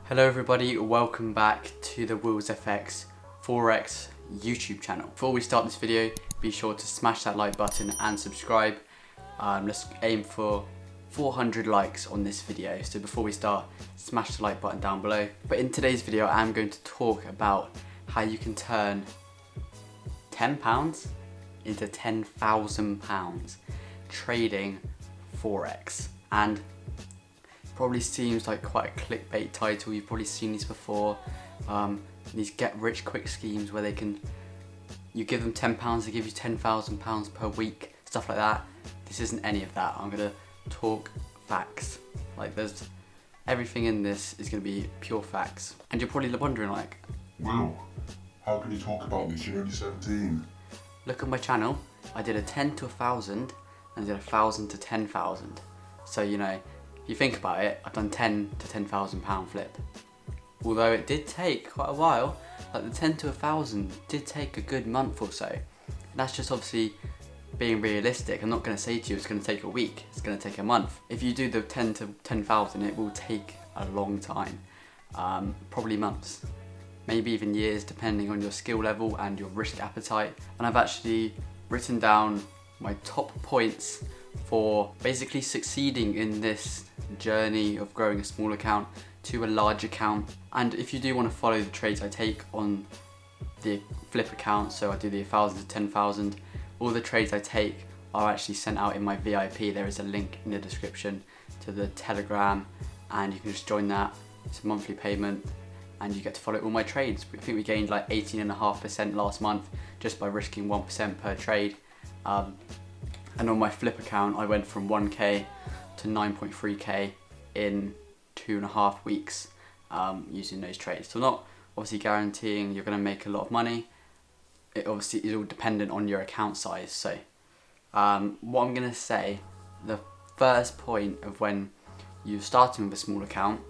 Hello everybody, welcome back to the Wills FX Forex YouTube channel. Before we start this video, be sure to smash that like button and subscribe. Let's aim for 400 likes on this video. So before we start, smash the like button down below. But in today's video, I'm going to talk about how you can turn £10 into £10,000 trading Forex. And probably seems like quite a clickbait title. You've probably seen these before. These get rich quick schemes where you give them £10, they give you £10,000 per week, stuff like that. This isn't any of that. I'm gonna talk facts. Like everything in this is gonna be pure facts. And you're probably wondering like, Will, how can you talk about this? You're only 17. Look at my channel. I did a 10 to 1,000 and I did 1,000 to 10,000. So you know, if you think about it, I've done 10 to 10,000 pound flip. Although it did take quite a while, like the 10 to 1,000 did take a good month or so. And that's just obviously being realistic. I'm not going to say to you it's going to take a week, it's going to take a month. If you do the 10 to 10,000, it will take a long time, probably months, maybe even years, depending on your skill level and your risk appetite. And I've actually written down my top points for basically succeeding in this journey of growing a small account to a large account. And if you do want to follow the trades I take on the flip account, so I do the 1,000 to 10,000, all the trades I take are actually sent out in my VIP. There is a link in the description to the Telegram and you can just join that. It's a monthly payment and you get to follow all my trades. I think we gained like 18.5% last month just by risking 1% per trade. And on my flip account, I went from 1k to 9.3k in 2.5 weeks using those trades. So not obviously guaranteeing you're going to make a lot of money. It obviously is all dependent on your account size. So what I'm going to say, the first point of when you're starting with a small account,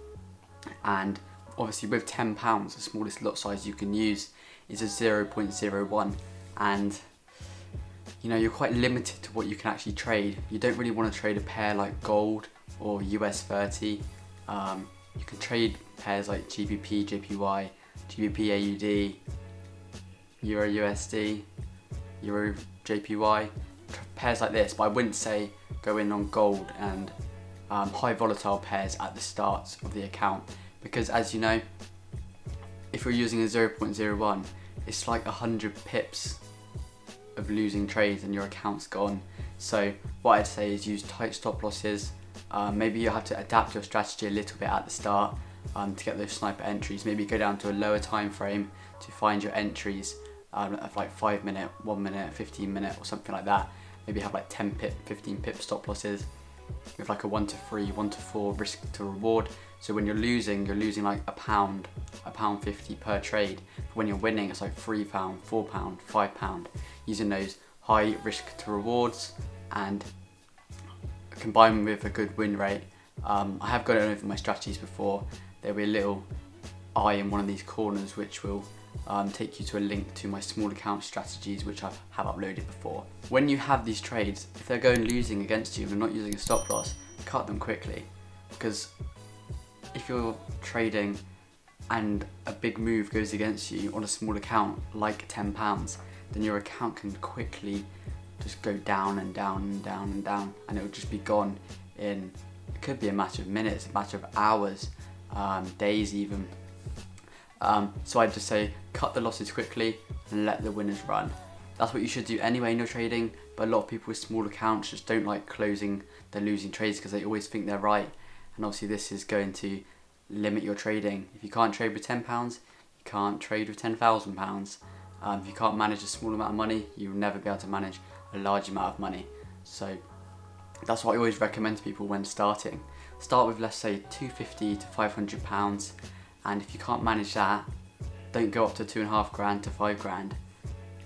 and obviously with £10, the smallest lot size you can use is a 0.01, and you know, you're quite limited to what you can actually trade. You don't really want to trade a pair like gold or US 30. You can trade pairs like GBP, JPY, GBP AUD, Euro USD, Euro JPY, pairs like this. But I wouldn't say go in on gold and high volatile pairs at the start of the account, because as you know, if you're using a 0.01, it's like 100 pips of losing trades and your account's gone. So what I'd say is use tight stop losses. Maybe you have to adapt your strategy a little bit at the start to get those sniper entries. Maybe go down to a lower time frame to find your entries of like 5 minute, 1 minute, 15 minute or something like that. Maybe have like 10 pip, 15 pip stop losses with like a 1 to 3, 1 to 4 risk to reward. So when you're losing like £1.50 per trade. But when you're winning, it's like £3, £4, £5, using those high risk to rewards and combined with a good win rate. I have gone over my strategies before. There'll be a little eye in one of these corners which will take you to a link to my small account strategies, which I have uploaded before. When you have these trades, if they're going losing against you and you're not using a stop loss, cut them quickly, because if you're trading and a big move goes against you on a small account like £10, then your account can quickly just go down and down and down and down, and it will just be gone in, it could be a matter of minutes, a matter of hours, days even. So I'd just say cut the losses quickly and let the winners run. That's what you should do anyway in your trading, but a lot of people with small accounts just don't like closing their losing trades because they always think they're right. And obviously this is going to limit your trading. If you can't trade with £10, you can't trade with £10,000. If you can't manage a small amount of money, you'll never be able to manage a large amount of money. So that's what I always recommend to people when starting. Start with, let's say, £250 to £500, and if you can't manage that, don't go up to 2.5 grand to 5 grand.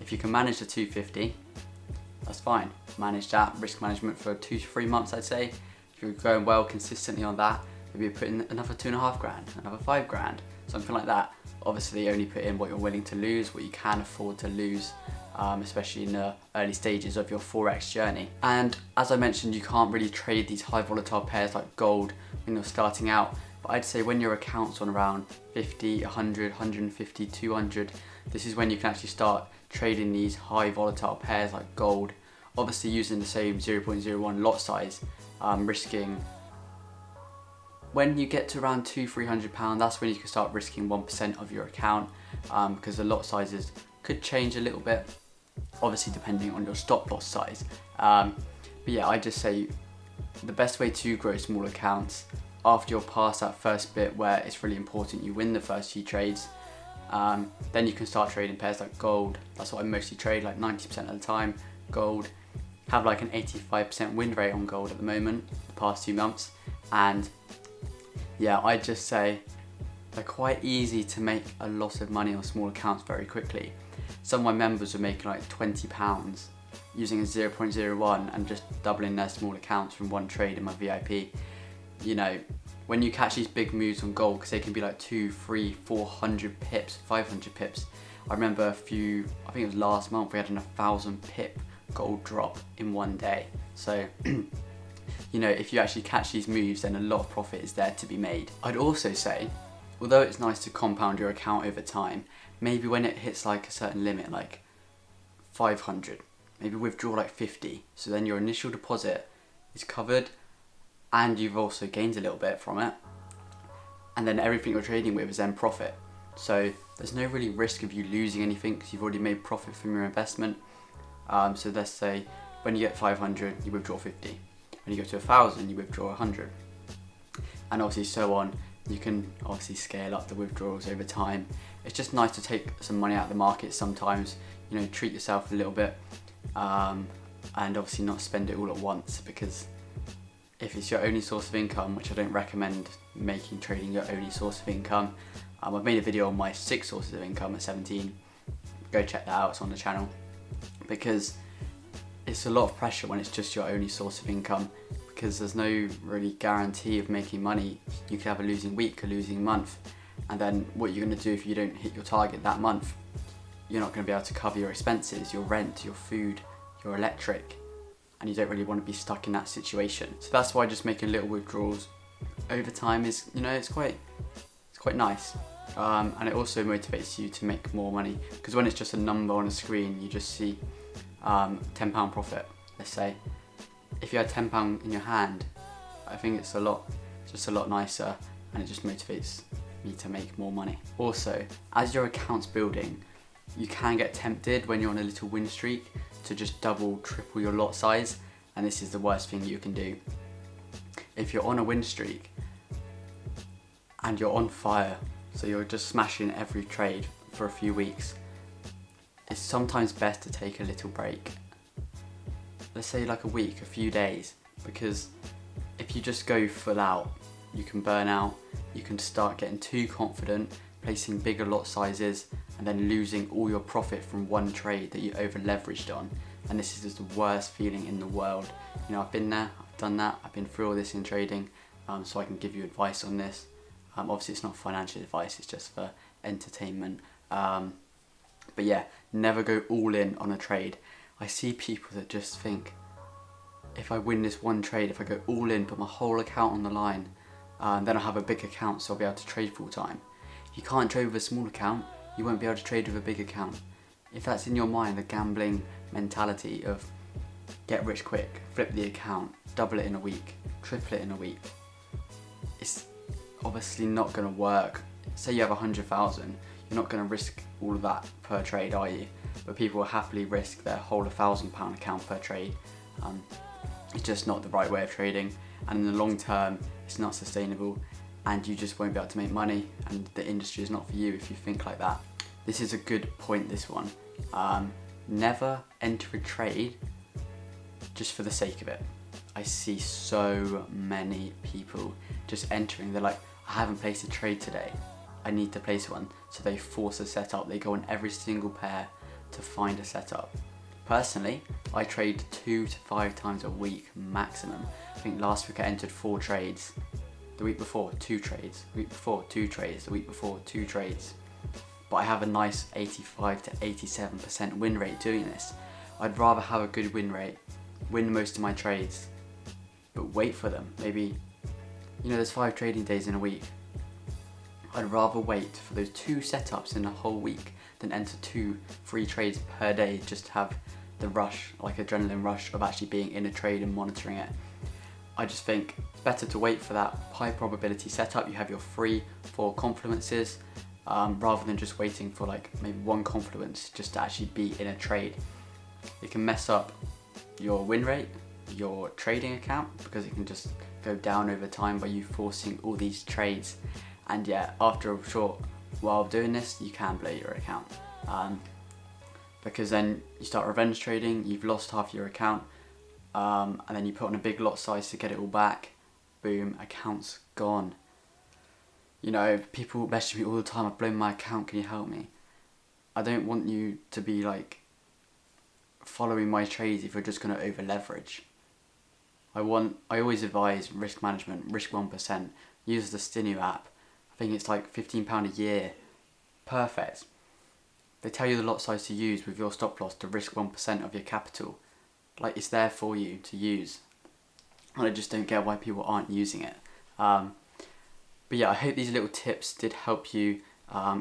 If you can manage the 250, that's fine. Manage that, risk management for 2 to 3 months, I'd say. If you're going well consistently on that, maybe put in another 2.5 grand, another 5 grand, something like that. Obviously only put in what you're willing to lose, what you can afford to lose, especially in the early stages of your Forex journey. And as I mentioned, you can't really trade these high volatile pairs like gold when you're starting out. But I'd say when your account's on around 50, 100, 150, 200, this is when you can actually start trading these high volatile pairs like gold, obviously using the same 0.01 lot size, risking, when you get to around £200-300, that's when you can start risking 1% of your account, because the lot sizes could change a little bit, obviously depending on your stop loss size. But yeah, I just say the best way to grow small accounts, after you're past that first bit where it's really important you win the first few trades, then you can start trading pairs like gold. That's what I mostly trade, like 90% of the time, gold. Have like an 85% win rate on gold at the moment, the past 2 months. And yeah, I'd just say they're quite easy to make a lot of money on small accounts very quickly. Some of my members were making like £20 using a 0.01 and just doubling their small accounts from one trade in my VIP. You know, when you catch these big moves on gold, because they can be like 200, 300, 400 pips, 500 pips. I remember I think it was last month, we had an 1,000 pip gold drop in one day. So, you know, if you actually catch these moves, then a lot of profit is there to be made. I'd also say, although it's nice to compound your account over time, maybe when it hits like a certain limit, like 500, maybe withdraw like 50. So then your initial deposit is covered and you've also gained a little bit from it. And then everything you're trading with is then profit. So there's no really risk of you losing anything because you've already made profit from your investment. So let's say when you get 500, you withdraw 50. When you go to 1,000, you withdraw 100. And obviously so on. You can obviously scale up the withdrawals over time. It's just nice to take some money out of the market sometimes, you know, treat yourself a little bit, and obviously not spend it all at once, because if it's your only source of income, which I don't recommend making trading your only source of income. I've made a video on my 6 sources of income at 17. Go check that out, it's on the channel. Because it's a lot of pressure when it's just your only source of income, because there's no really guarantee of making money. You could have a losing week, a losing month, and then what you're going to do if you don't hit your target that month, you're not going to be able to cover your expenses, your rent, your food, your electric, and you don't really want to be stuck in that situation. So that's why just making little withdrawals over time is, you know, it's quite nice. And it also motivates you to make more money, because when it's just a number on a screen, you just see £10 profit, let's say. If you had £10 in your hand, I think it's just a lot nicer, and it just motivates me to make more money. Also, as your account's building, you can get tempted when you're on a little win streak to just double, triple your lot size, and this is the worst thing you can do. If you're on a win streak and you're on fire, so you're just smashing every trade for a few weeks, it's sometimes best to take a little break. Let's say like a week, a few days, because if you just go full out, you can burn out, you can start getting too confident, placing bigger lot sizes, and then losing all your profit from one trade that you over leveraged on. And this is just the worst feeling in the world. You know, I've been there, I've done that, I've been through all this in trading, so I can give you advice on this. Obviously it's not financial advice, it's just for entertainment. But yeah, never go all in on a trade. I see people that just think, if I win this one trade, if I go all in, put my whole account on the line, then I'll have a big account, so I'll be able to trade full time. If you can't trade with a small account, you won't be able to trade with a big account. If that's in your mind, the gambling mentality of get rich quick, flip the account, double it in a week, triple it in a week, it's obviously not going to work. Say you have 100,000, you're not going to risk all of that per trade, are you? But people will happily risk their whole £1,000 account per trade. It's just not the right way of trading, and in the long term it's not sustainable, and you just won't be able to make money, and the industry is not for you if you think like that. This is a good point, this one. Never enter a trade just for the sake of it. I see so many people just entering, they're like, I haven't placed a trade today, I need to place one. So they force a setup, they go on every single pair to find a setup. Personally, I trade 2 to 5 times a week maximum. I think last week I entered 4 trades. The week before, 2 trades. The week before, 2 trades. The week before, 2 trades. But I have a nice 85 to 87% win rate doing this. I'd rather have a good win rate, win most of my trades, but wait for them. Maybe You know, there's 5 trading days in a week. I'd rather wait for those 2 setups in a whole week than enter 2 free trades per day just to have the rush, like adrenaline rush of actually being in a trade and monitoring it. I just think it's better to wait for that high probability setup. You have your 3-4 confluences rather than just waiting for like maybe 1 confluence just to actually be in a trade. It can mess up your win rate, your trading account, because it can just go down over time by you forcing all these trades. And yeah, after a short while of doing this, you can blow your account. Because then you start revenge trading, you've lost half your account, and then you put on a big lot size to get it all back. Boom, account's gone. You know, people message me all the time, I've blown my account, can you help me? I don't want you to be like following my trades if you're just going to over leverage. I always advise risk management, risk 1%, use the Stinio app. I think it's like £15 a year. Perfect. They tell you the lot size to use with your stop loss to risk 1% of your capital. Like, it's there for you to use. And I just don't get why people aren't using it. But yeah, I hope these little tips did help you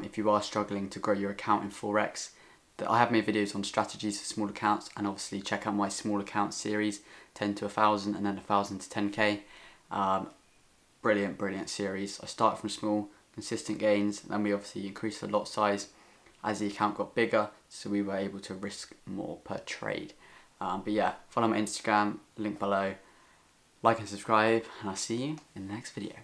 if you are struggling to grow your account in Forex. I have made videos on strategies for small accounts, and obviously check out my small account series, 10 to 1,000 and then 1,000 to 10k. Brilliant series. I started from small, consistent gains, and then we obviously increased the lot size as the account got bigger, so we were able to risk more per trade. But yeah, follow my Instagram, link below, like and subscribe, and I'll see you in the next video.